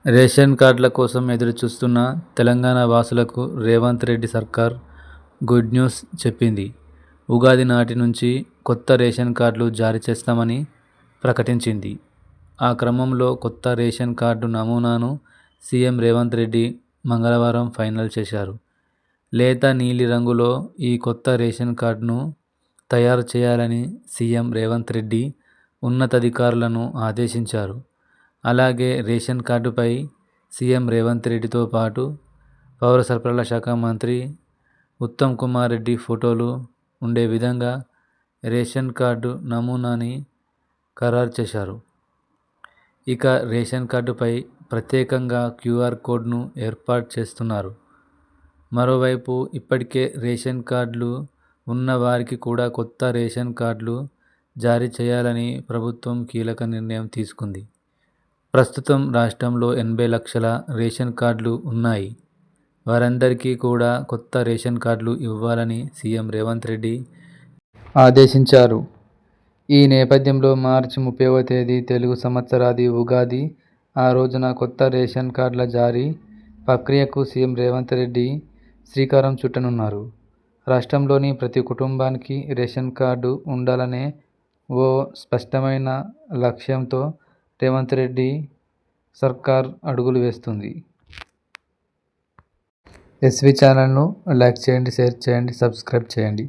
Ration కార్డుల కోసం ఎదురుచూస్తున్న తెలంగాణ వాసులకు రేవంత్ రెడ్డి సర్కార్ గుడ్ న్యూస్ చెప్పింది. ఉగాది నాటి నుంచి కొత్త రేషన్ కార్డులు జారీ చేస్తామని ప్రకటించింది. ఆ క్రమంలో కొత్త రేషన్ కార్డు నమూనాను సీఎం రేవంత్ రెడ్డి మంగళవారం ఫైనల్ చేశారు. లేత నీలి రంగులో ఈ కొత్త రేషన్ కార్డును తయారు చేయాలని సీఎం రేవంత్ రెడ్డి ఉన్నతాధికారులను ఆదేశించారు. అలాగే రేషన్ కార్డుపై సీఎం రేవంత్ రెడ్డితో పాటు పౌర సరఫరాల శాఖ మంత్రి ఉత్తమ్ కుమార్ రెడ్డి ఫోటోలు ఉండే విధంగా రేషన్ కార్డు నమూనాని ఖరారు చేశారు. ఇక రేషన్ కార్డుపై ప్రత్యేకంగా క్యూఆర్ కోడ్ను ఏర్పాటు చేస్తున్నారు. మరోవైపు ఇప్పటికే రేషన్ కార్డులు ఉన్న వారికి కూడా కొత్త రేషన్ కార్డులు జారీ చేయాలని ప్రభుత్వం కీలక నిర్ణయం తీసుకుంది. ప్రస్తుతం రాష్ట్రంలో 80 లక్షల రేషన్ కార్డులు ఉన్నాయి. వారందరికీ కూడా కొత్త రేషన్ కార్డులు ఇవ్వాలని సీఎం రేవంత్ రెడ్డి ఆదేశించారు. ఈ నేపథ్యంలో మార్చి 30వ తేదీ తెలుగు సంవత్సరాది ఉగాది. ఆ రోజున కొత్త రేషన్ కార్డుల జారీ ప్రక్రియకు సీఎం రేవంత్ రెడ్డి శ్రీకారం చుట్టనున్నారు. రాష్ట్రంలోని ప్రతి కుటుంబానికి రేషన్ కార్డు ఉండాలనే ఓ స్పష్టమైన లక్ష్యంతో రేవంత్ రెడ్డి సర్కార్ అడుగులు వేస్తుంది. ఎస్వీ ఛానల్ను లైక్ చేయండి, షేర్ చేయండి, సబ్స్క్రైబ్ చేయండి.